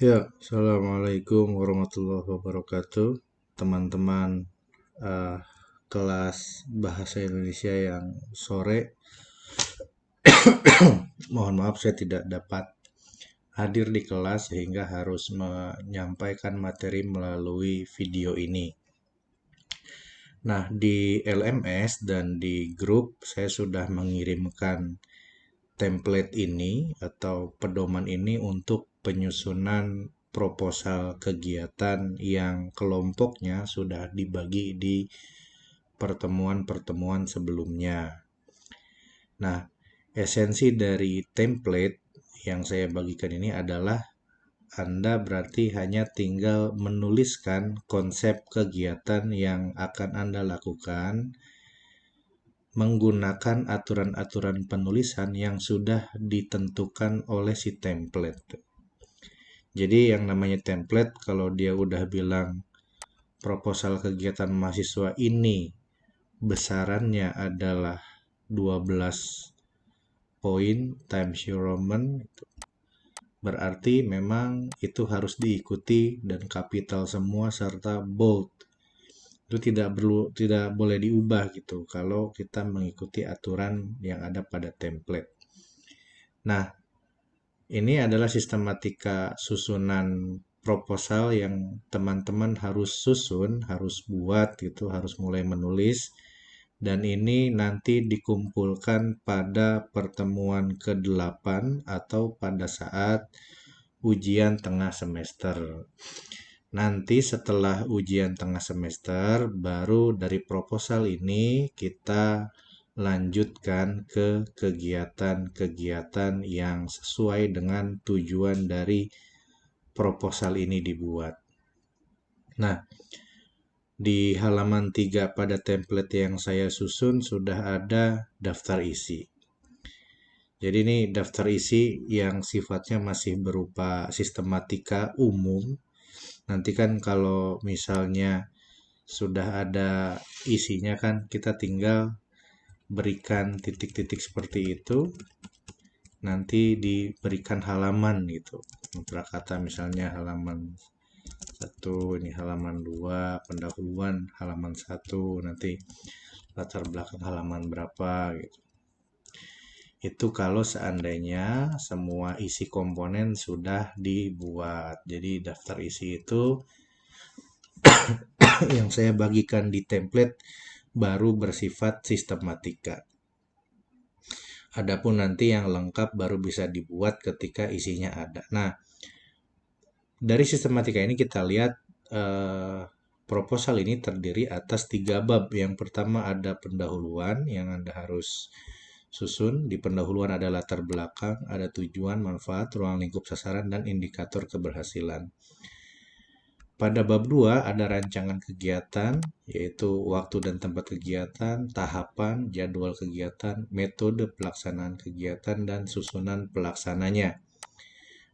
Ya, Assalamualaikum warahmatullahi wabarakatuh. Teman-teman eh, kelas Bahasa Indonesia yang sore, mohon maaf saya tidak dapat hadir di kelas sehingga harus menyampaikan materi melalui video ini. Nah, di LMS dan di grup saya sudah mengirimkan template ini atau pedoman ini untuk penyusunan proposal kegiatan yang kelompoknya sudah dibagi di pertemuan-pertemuan sebelumnya. Nah, esensi dari template yang saya bagikan ini adalah Anda berarti hanya tinggal menuliskan konsep kegiatan yang akan Anda lakukan menggunakan aturan-aturan penulisan yang sudah ditentukan oleh si template. Jadi yang namanya template kalau dia udah bilang proposal kegiatan mahasiswa ini besarannya adalah 12 poin Times New Roman, berarti memang itu harus diikuti dan kapital semua serta bold. Itu tidak boleh diubah gitu kalau kita mengikuti aturan yang ada pada template. Nah, ini adalah sistematika susunan proposal yang teman-teman harus susun, harus buat gitu, harus mulai menulis. Dan ini nanti dikumpulkan pada pertemuan ke-8 atau pada saat ujian tengah semester. Nanti setelah ujian tengah semester, baru dari proposal ini kita lanjutkan ke kegiatan-kegiatan yang sesuai dengan tujuan dari proposal ini dibuat. Nah, di halaman 3 pada template yang saya susun sudah ada daftar isi. Jadi ini daftar isi yang sifatnya masih berupa sistematika umum. Nanti kan kalau misalnya sudah ada isinya kan kita tinggal berikan titik-titik seperti itu, nanti diberikan halaman gitu. Prakata misalnya halaman 1, ini halaman 2, pendahuluan halaman 1, nanti latar belakang halaman berapa gitu. Itu kalau seandainya semua isi komponen sudah dibuat. Jadi daftar isi itu yang saya bagikan di template baru bersifat sistematika. Adapun nanti yang lengkap baru bisa dibuat ketika isinya ada. Nah, dari sistematika ini kita lihat proposal ini terdiri atas 3 bab. Yang pertama ada pendahuluan yang Anda harus susun. Di pendahuluan ada latar belakang, ada tujuan, manfaat, ruang lingkup sasaran, dan indikator keberhasilan. Pada bab 2 ada rancangan kegiatan, yaitu waktu dan tempat kegiatan, tahapan, jadwal kegiatan, metode pelaksanaan kegiatan, dan susunan pelaksananya.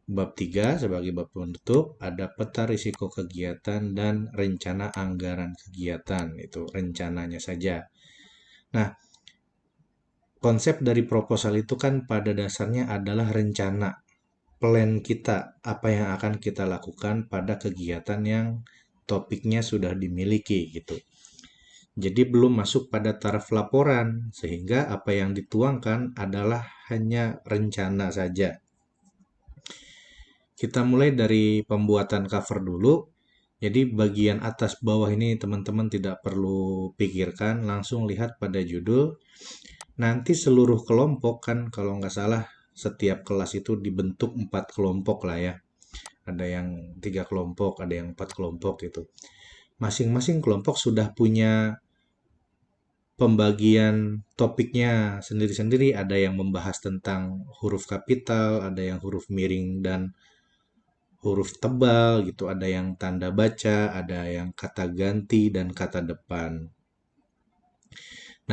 Bab 3 sebagai bab penutup ada peta risiko kegiatan dan rencana anggaran kegiatan, itu rencananya saja. Nah, konsep dari proposal itu kan pada dasarnya adalah rencana, plan kita, apa yang akan kita lakukan pada kegiatan yang topiknya sudah dimiliki gitu. Jadi belum masuk pada taraf laporan, sehingga apa yang dituangkan adalah hanya rencana saja. Kita mulai dari pembuatan cover dulu. Jadi bagian atas bawah ini teman-teman tidak perlu pikirkan, langsung lihat pada judul. Nanti seluruh kelompok kan kalau nggak salah setiap kelas itu dibentuk 4 kelompok lah ya. Ada yang 3 kelompok, ada yang 4 kelompok gitu. Masing-masing kelompok sudah punya pembagian topiknya sendiri-sendiri. Ada yang membahas tentang huruf kapital, ada yang huruf miring dan huruf tebal gitu, ada yang tanda baca, ada yang kata ganti dan kata depan.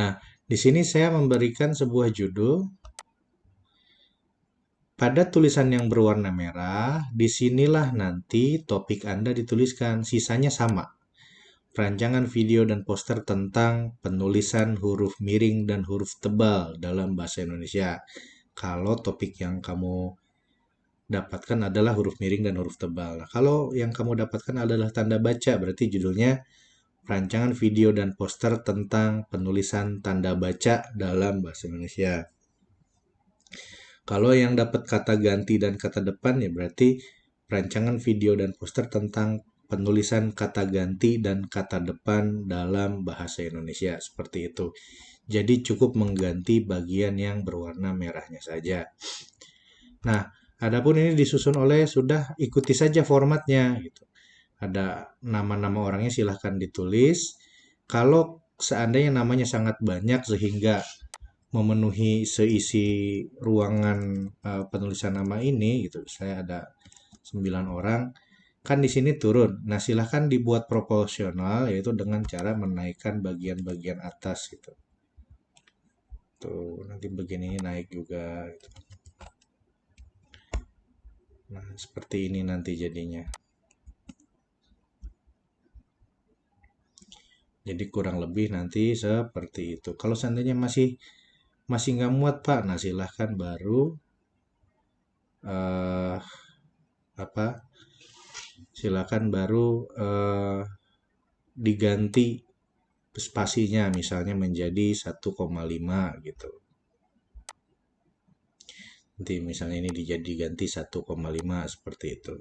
Nah, di sini saya memberikan sebuah judul. Pada tulisan yang berwarna merah, disinilah nanti topik Anda dituliskan, sisanya sama. Perancangan video dan poster tentang penulisan huruf miring dan huruf tebal dalam bahasa Indonesia. Kalau topik yang kamu dapatkan adalah huruf miring dan huruf tebal. Nah, kalau yang kamu dapatkan adalah tanda baca, berarti judulnya rancangan video dan poster tentang penulisan tanda baca dalam bahasa Indonesia. Kalau yang dapat kata ganti dan kata depan ya berarti rancangan video dan poster tentang penulisan kata ganti dan kata depan dalam bahasa Indonesia seperti itu. Jadi cukup mengganti bagian yang berwarna merahnya saja. Nah, adapun ini disusun oleh sudah ikuti saja formatnya gitu. Ada nama-nama orangnya silahkan ditulis. Kalau seandainya namanya sangat banyak sehingga memenuhi seisi ruangan penulisan nama ini gitu. Saya ada 9 orang. Kan di sini turun. Nah, silahkan dibuat proporsional yaitu dengan cara menaikkan bagian-bagian atas gitu. Tuh, nanti bagian ini naik juga gitu. Nah, seperti ini nanti jadinya. Jadi kurang lebih nanti seperti itu. Kalau seandainya masih nggak muat Pak, nah silahkan baru eh apa? Silakan baru diganti spasinya misalnya menjadi 1,5 gitu. Nanti misalnya ini diganti 1,5 seperti itu.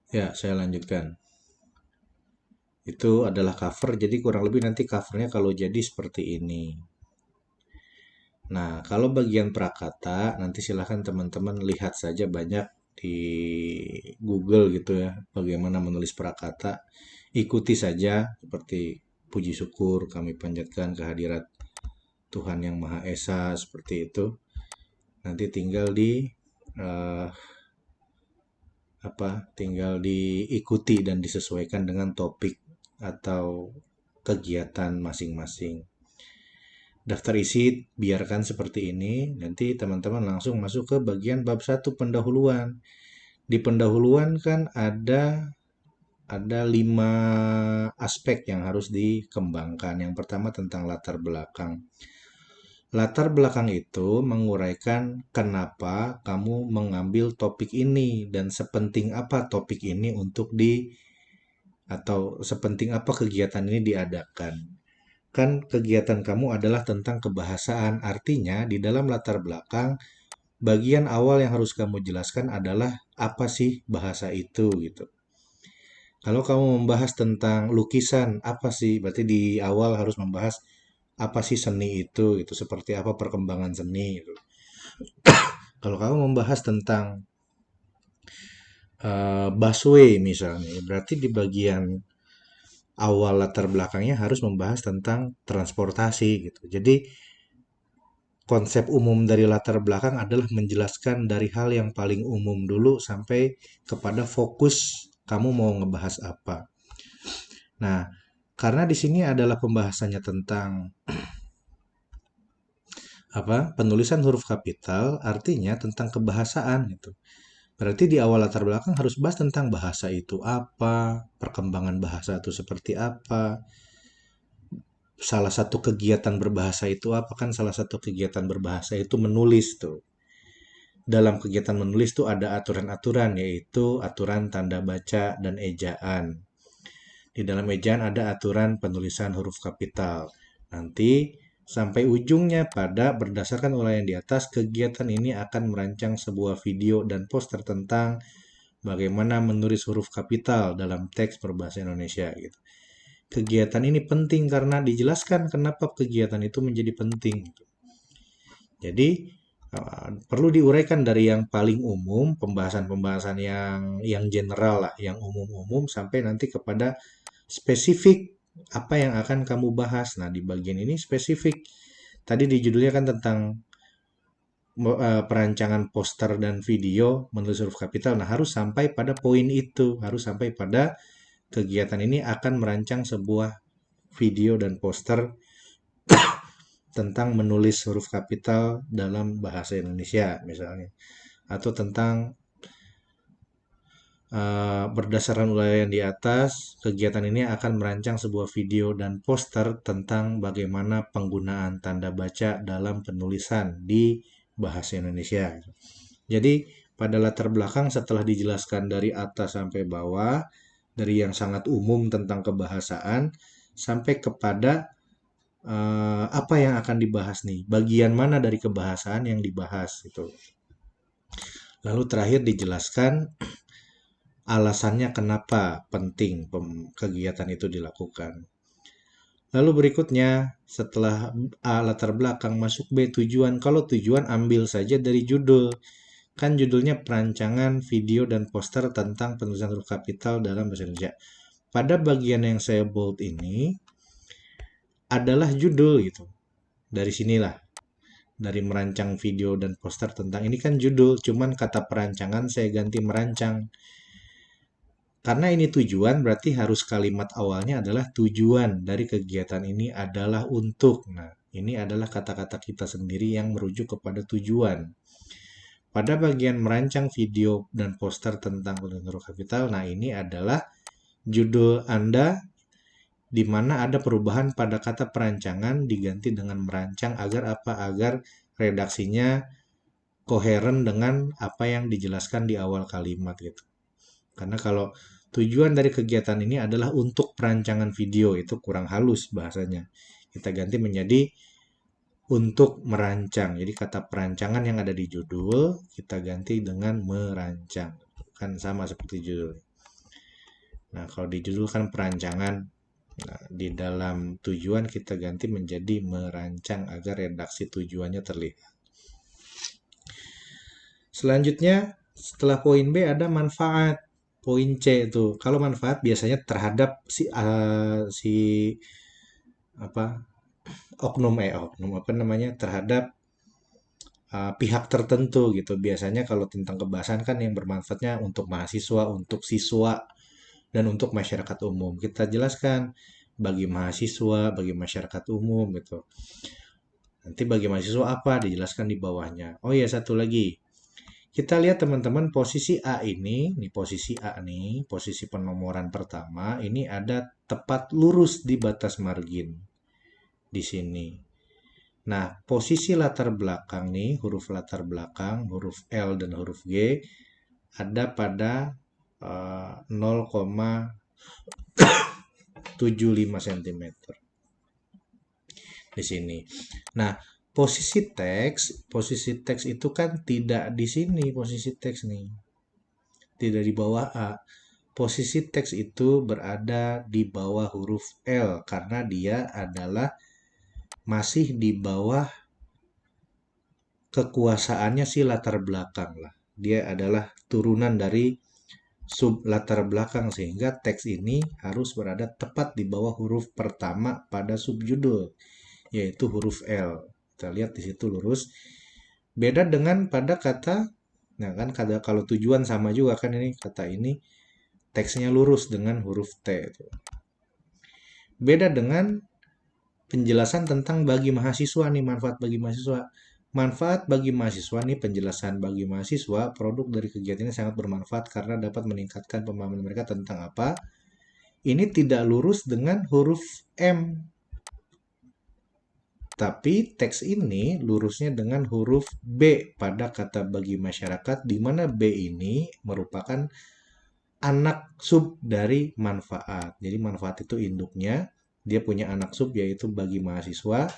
Ya, saya lanjutkan. Itu adalah cover, jadi kurang lebih nanti covernya kalau jadi seperti ini. Nah, kalau bagian prakata, nanti silahkan teman-teman lihat saja banyak di Google gitu ya, bagaimana menulis prakata. Ikuti saja seperti puji syukur kami panjatkan kehadirat Tuhan yang Maha Esa seperti itu. Nanti tinggal eh, tinggal diikuti dan disesuaikan dengan topik atau kegiatan masing-masing. Daftar isi biarkan seperti ini, nanti teman-teman langsung masuk ke bagian bab 1 pendahuluan. Di pendahuluan kan ada 5 aspek yang harus dikembangkan. Yang pertama tentang latar belakang. Latar belakang itu menguraikan kenapa kamu mengambil topik ini dan sepenting apa topik ini atau sepenting apa kegiatan ini diadakan. Kan kegiatan kamu adalah tentang kebahasaan. Artinya di dalam latar belakang bagian awal yang harus kamu jelaskan adalah apa sih bahasa itu gitu. Kalau kamu membahas tentang lukisan, apa sih? Berarti di awal harus membahas apa sih seni itu gitu, seperti apa perkembangan seni gitu. Kalau kamu membahas tentang busway misalnya, berarti di bagian awal latar belakangnya harus membahas tentang transportasi gitu. Jadi konsep umum dari latar belakang adalah menjelaskan dari hal yang paling umum dulu sampai kepada fokus kamu mau ngebahas apa. Nah, karena di sini adalah pembahasannya tentang penulisan huruf kapital, artinya tentang kebahasaan gitu. Berarti di awal latar belakang harus bahas tentang bahasa itu apa, perkembangan bahasa itu seperti apa, salah satu kegiatan berbahasa itu apa, kan salah satu kegiatan berbahasa itu menulis tuh. Dalam kegiatan menulis tuh ada aturan-aturan, yaitu aturan tanda baca dan ejaan. Di dalam ejaan ada aturan penulisan huruf kapital. Nanti sampai ujungnya pada berdasarkan uraian di atas, kegiatan ini akan merancang sebuah video dan poster tentang bagaimana menulis huruf kapital dalam teks berbahasa Indonesia gitu. Kegiatan ini penting karena dijelaskan kenapa kegiatan itu menjadi penting. Jadi perlu diuraikan dari yang paling umum, pembahasan-pembahasan yang general lah, yang umum-umum sampai nanti kepada spesifik apa yang akan kamu bahas. Nah, di bagian ini spesifik. Tadi di judulnya kan tentang perancangan poster dan video menulis huruf kapital. Nah, harus sampai pada poin itu, harus sampai pada kegiatan ini akan merancang sebuah video dan poster tentang menulis huruf kapital dalam bahasa Indonesia misalnya, atau tentang Berdasarkan uraian di atas, kegiatan ini akan merancang sebuah video dan poster tentang bagaimana penggunaan tanda baca dalam penulisan di bahasa Indonesia. Jadi, pada latar belakang setelah dijelaskan dari atas sampai bawah, dari yang sangat umum tentang kebahasaan, sampai kepada apa yang akan dibahas nih, bagian mana dari kebahasaan yang dibahas itu. Lalu terakhir dijelaskan alasannya kenapa penting kegiatan itu dilakukan. Lalu berikutnya, setelah A latar belakang, masuk B tujuan. Kalau tujuan ambil saja dari judul. Kan judulnya perancangan video dan poster tentang penulisan huruf kapital dalam bahasa Indonesia. Pada bagian yang saya bold ini adalah judul gitu. Dari sinilah, dari merancang video dan poster tentang ini kan judul, cuman kata perancangan saya ganti merancang. Karena ini tujuan, berarti harus kalimat awalnya adalah tujuan dari kegiatan ini adalah untuk. Nah, ini adalah kata-kata kita sendiri yang merujuk kepada tujuan. Pada bagian merancang video dan poster tentang penulisan huruf kapital, nah ini adalah judul Anda di mana ada perubahan pada kata perancangan diganti dengan merancang agar apa? Agar redaksinya koheren dengan apa yang dijelaskan di awal kalimat gitu. Karena kalau tujuan dari kegiatan ini adalah untuk perancangan video, itu kurang halus bahasanya. Kita ganti menjadi untuk merancang. Jadi kata perancangan yang ada di judul, kita ganti dengan merancang. Kan sama seperti judul. Nah, kalau di judul kan perancangan. Nah, di dalam tujuan kita ganti menjadi merancang agar redaksi tujuannya terlihat. Selanjutnya, setelah poin B ada manfaat. Poin C itu. Kalau manfaat biasanya terhadap si apa oknum apa namanya terhadap pihak tertentu gitu. Biasanya kalau tentang kebahasan kan yang bermanfaatnya untuk mahasiswa, untuk siswa, dan untuk masyarakat umum. Kita jelaskan bagi mahasiswa, bagi masyarakat umum gitu. Nanti bagi mahasiswa apa dijelaskan di bawahnya. Oh iya, satu lagi. Kita lihat teman-teman posisi A ini posisi A nih, posisi penomoran pertama, ini ada tepat lurus di batas margin di sini. Nah, posisi latar belakang nih, huruf latar belakang, huruf L dan huruf G ada pada 0,75 cm di sini. Nah, posisi teks itu kan tidak di sini posisi teks nih. Tidak di bawah A. Posisi teks itu berada di bawah huruf L karena dia adalah masih di bawah kekuasaannya si latar belakang lah. Dia adalah turunan dari sub latar belakang sehingga teks ini harus berada tepat di bawah huruf pertama pada subjudul yaitu huruf L. Kita lihat di situ lurus. Beda dengan pada kata, nah kan kalau tujuan sama juga kan ini kata ini teksnya lurus dengan huruf T. Beda dengan penjelasan tentang bagi mahasiswa nih, manfaat bagi mahasiswa. Manfaat bagi mahasiswa nih, penjelasan bagi mahasiswa, produk dari kegiatan ini sangat bermanfaat karena dapat meningkatkan pemahaman mereka tentang apa. Ini tidak lurus dengan huruf M. Tapi teks ini lurusnya dengan huruf B pada kata bagi masyarakat, di mana B ini merupakan anak sub dari manfaat. Jadi manfaat itu induknya, dia punya anak sub yaitu bagi mahasiswa.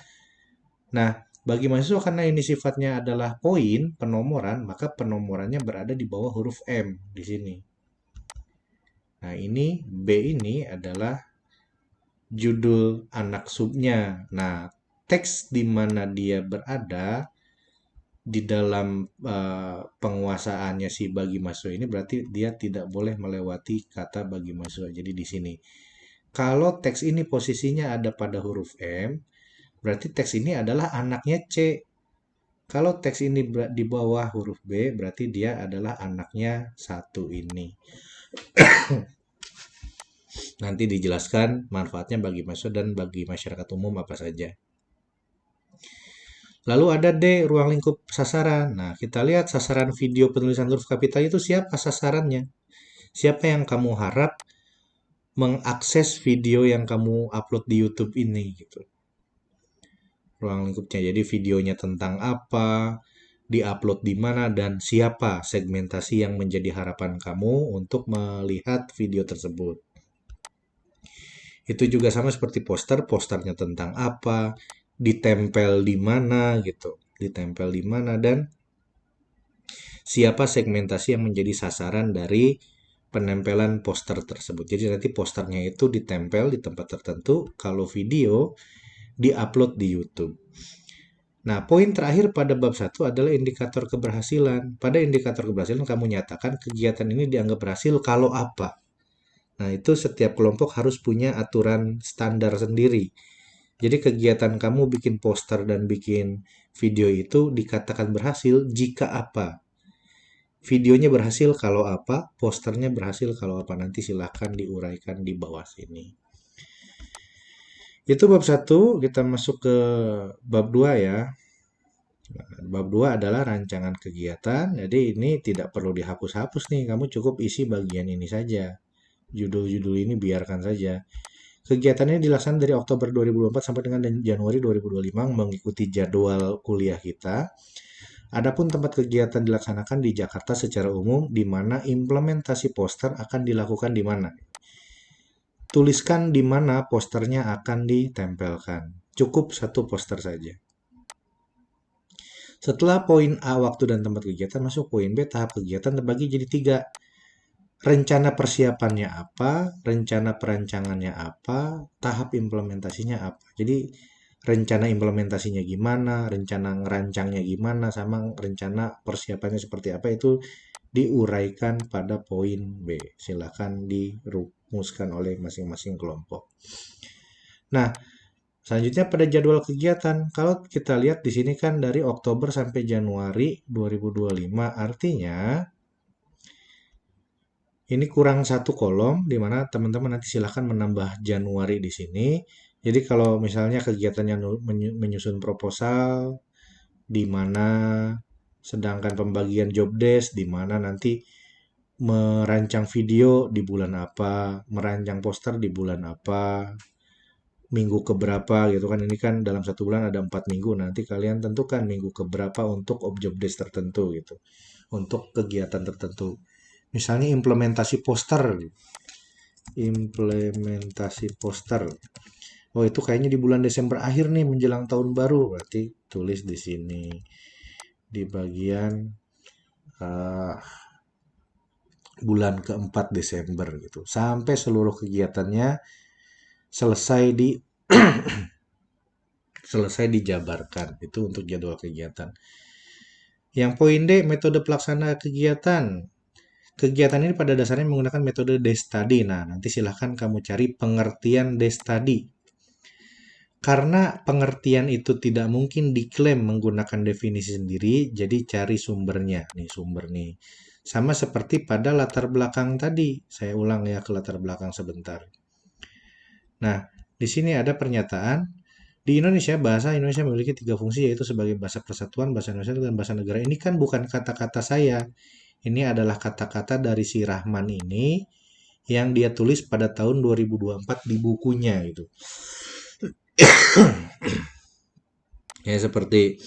Nah, bagi mahasiswa karena ini sifatnya adalah poin penomoran, maka penomorannya berada di bawah huruf M di sini. Nah, ini B ini adalah judul anak subnya. Nah, teks di mana dia berada di dalam penguasaannya si bagi mahasiswa ini berarti dia tidak boleh melewati kata bagi mahasiswa. Jadi di sini. Kalau teks ini posisinya ada pada huruf M, berarti teks ini adalah anaknya C. Kalau teks ini di bawah huruf B, berarti dia adalah anaknya satu ini. Nanti dijelaskan manfaatnya bagi mahasiswa dan bagi masyarakat umum apa saja. Lalu ada D, ruang lingkup sasaran. Nah, kita lihat sasaran video penulisan huruf kapital itu siapa sasarannya. Siapa yang kamu harap mengakses video yang kamu upload di YouTube ini gitu. Ruang lingkupnya. Jadi videonya tentang apa, diupload di mana, dan siapa segmentasi yang menjadi harapan kamu untuk melihat video tersebut. Itu juga sama seperti poster, posternya tentang apa, ditempel di mana gitu, ditempel di mana, dan siapa segmentasi yang menjadi sasaran dari penempelan poster tersebut. Jadi nanti posternya itu ditempel di tempat tertentu, kalau video diupload di YouTube. Nah, poin terakhir pada bab 1 adalah indikator keberhasilan. Pada indikator keberhasilan kamu nyatakan kegiatan ini dianggap berhasil kalau apa. Nah, itu setiap kelompok harus punya aturan standar sendiri. Jadi kegiatan kamu bikin poster dan bikin video itu dikatakan berhasil jika apa. Videonya berhasil kalau apa, posternya berhasil kalau apa. Nanti silahkan diuraikan di bawah sini. Itu bab 1, kita masuk ke bab 2 ya. Bab 2 adalah rancangan kegiatan, jadi ini tidak perlu dihapus-hapus nih, kamu cukup isi bagian ini saja. Judul-judul ini biarkan saja. Kegiatan ini dilaksanakan dari Oktober 2024 sampai dengan Januari 2025 mengikuti jadwal kuliah kita. Adapun tempat kegiatan dilaksanakan di Jakarta secara umum, di mana implementasi poster akan dilakukan di mana. Tuliskan di mana posternya akan ditempelkan. Cukup satu poster saja. Setelah poin A, waktu dan tempat kegiatan, masuk poin B, tahap kegiatan terbagi jadi 3. Rencana persiapannya apa, rencana perancangannya apa, tahap implementasinya apa. Jadi rencana implementasinya gimana, rencana ngerancangnya gimana, sama rencana persiapannya seperti apa itu diuraikan pada poin B. Silakan dirumuskan oleh masing-masing kelompok. Nah, selanjutnya pada jadwal kegiatan, kalau kita lihat di sini kan dari Oktober sampai Januari 2025, artinya ini kurang satu kolom, di mana teman-teman nanti silahkan menambah Januari di sini. Jadi kalau misalnya kegiatannya menyusun proposal, di mana sedangkan pembagian job desk, di mana nanti merancang video di bulan apa, merancang poster di bulan apa, minggu keberapa gitu kan. Ini kan dalam satu bulan ada 4 minggu, nanti kalian tentukan minggu keberapa untuk job desk tertentu gitu, untuk kegiatan tertentu. Misalnya implementasi poster, implementasi poster. Oh, itu kayaknya di bulan Desember akhir nih menjelang tahun baru. Berarti tulis di sini di bagian uh, bulan keempat Desember gitu. Sampai seluruh kegiatannya selesai selesai dijabarkan. Itu untuk jadwal kegiatan. Yang poin D, metode pelaksana kegiatan. Kegiatan ini pada dasarnya menggunakan metode desk study. Nah, nanti silahkan kamu cari pengertian desk study. Karena pengertian itu tidak mungkin diklaim menggunakan definisi sendiri, jadi cari sumbernya. Nih sumber nih. Sama seperti pada latar belakang tadi. Saya ulang ya ke latar belakang sebentar. Nah, di sini ada pernyataan. Di Indonesia, bahasa Indonesia memiliki 3 fungsi, yaitu sebagai bahasa persatuan, bahasa Indonesia, dan bahasa negara. Ini kan bukan kata-kata saya. Ini adalah kata-kata dari si Rahman ini yang dia tulis pada tahun 2024 di bukunya gitu. Ya seperti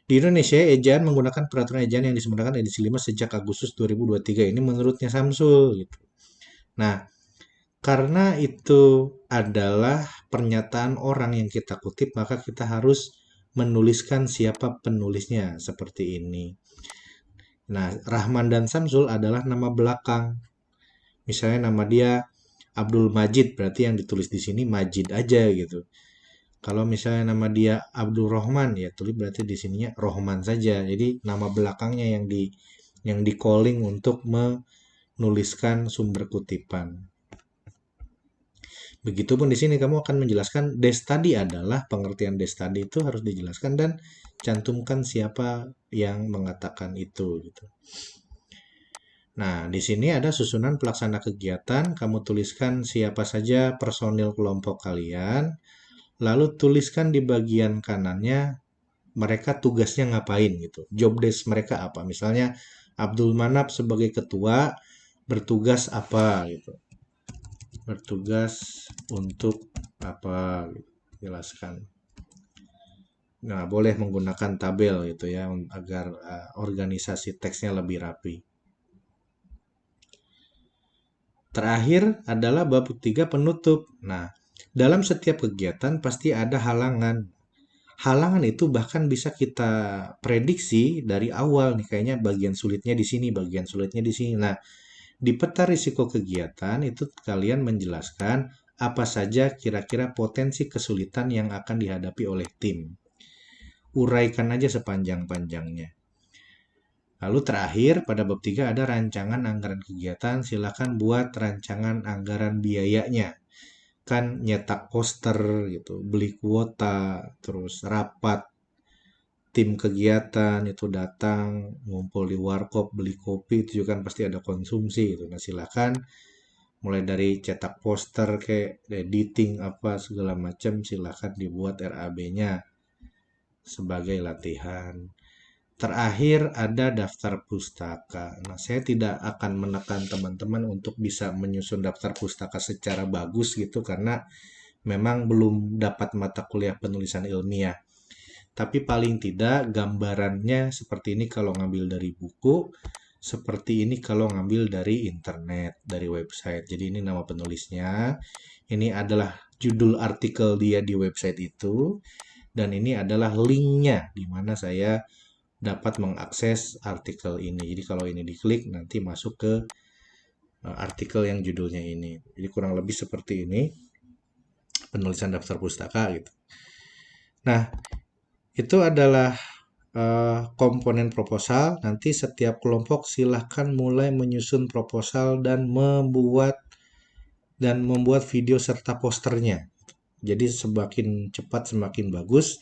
di Indonesia, ejaan menggunakan peraturan ejaan yang disempurnakan edisi 5 sejak Agustus 2023. Ini menurutnya Samsul gitu. Nah, karena itu adalah pernyataan orang yang kita kutip, maka kita harus menuliskan siapa penulisnya seperti ini. Nah, Rahman dan Samsul adalah nama belakang. Misalnya nama dia Abdul Majid, berarti yang ditulis di sini Majid aja gitu. Kalau misalnya nama dia Abdul Rahman, ya tulis berarti di sininya Rohman saja. Jadi nama belakangnya yang di calling untuk menuliskan sumber kutipan. Begitupun di sini kamu akan menjelaskan desk study adalah pengertian desk study itu harus dijelaskan dan cantumkan siapa yang mengatakan itu gitu. Nah, di sini ada susunan pelaksana kegiatan, kamu tuliskan siapa saja personil kelompok kalian, lalu tuliskan di bagian kanannya mereka tugasnya ngapain gitu. Job desk mereka apa? Misalnya Abdul Manap sebagai ketua, bertugas apa gitu. Bertugas untuk apa gitu. Jelaskan. Nah, boleh menggunakan tabel gitu ya agar organisasi teksnya lebih rapi. Terakhir adalah bab 3 penutup. Nah, dalam setiap kegiatan pasti ada halangan. Halangan itu bahkan bisa kita prediksi dari awal nih, kayaknya bagian sulitnya di sini, bagian sulitnya di sini. Nah, di peta risiko kegiatan itu kalian menjelaskan apa saja kira-kira potensi kesulitan yang akan dihadapi oleh tim. Uraikan aja sepanjang-panjangnya. Lalu terakhir pada bab 3 ada rancangan anggaran kegiatan. Silakan buat rancangan anggaran biayanya. Kan nyetak poster gitu, beli kuota, terus rapat tim kegiatan itu datang, ngumpul di warkop, beli kopi itu juga kan pasti ada konsumsi gitu. Nah, silakan mulai dari cetak poster kayak editing apa segala macam silakan dibuat RAB-nya sebagai latihan. Terakhir ada daftar pustaka. Nah, saya tidak akan menekan teman-teman untuk bisa menyusun daftar pustaka secara bagus gitu karena memang belum dapat mata kuliah penulisan ilmiah. Tapi paling tidak gambarannya seperti ini kalau ngambil dari buku, seperti ini kalau ngambil dari internet, dari website. Jadi ini nama penulisnya, ini adalah judul artikel dia di website itu, dan ini adalah linknya di mana saya dapat mengakses artikel ini. Jadi kalau ini diklik nanti masuk ke artikel yang judulnya ini. Jadi kurang lebih seperti ini penulisan daftar pustaka gitu. Nah, itu adalah komponen proposal. Nanti setiap kelompok silahkan mulai menyusun proposal dan membuat video serta posternya. Jadi semakin cepat semakin bagus.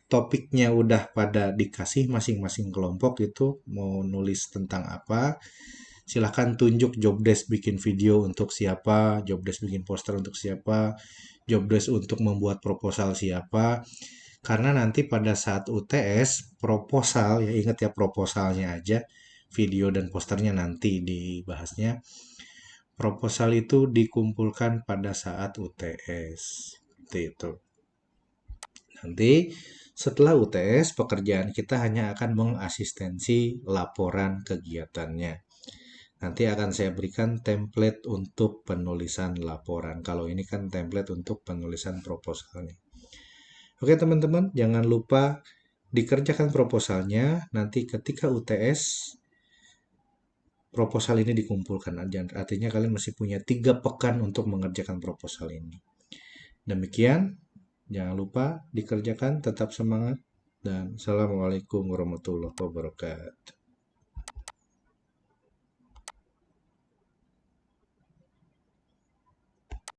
Topiknya udah pada dikasih masing-masing kelompok itu mau nulis tentang apa. Silahkan tunjuk job desk bikin video untuk siapa, job desk bikin poster untuk siapa, job desk untuk membuat proposal siapa. Karena nanti pada saat UTS, proposal, ya ingat ya proposalnya aja, video dan posternya nanti dibahasnya. Proposal itu dikumpulkan pada saat UTS. Seperti itu. Nanti setelah UTS, pekerjaan kita hanya akan mengasistensi laporan kegiatannya. Nanti akan saya berikan template untuk penulisan laporan. Kalau ini kan template untuk penulisan proposalnya. Oke teman-teman, jangan lupa dikerjakan proposalnya. Nanti ketika UTS, proposal ini dikumpulkan. Artinya kalian masih punya 3 pekan untuk mengerjakan proposal ini. Demikian, jangan lupa dikerjakan, tetap semangat, dan Assalamualaikum warahmatullahi wabarakatuh.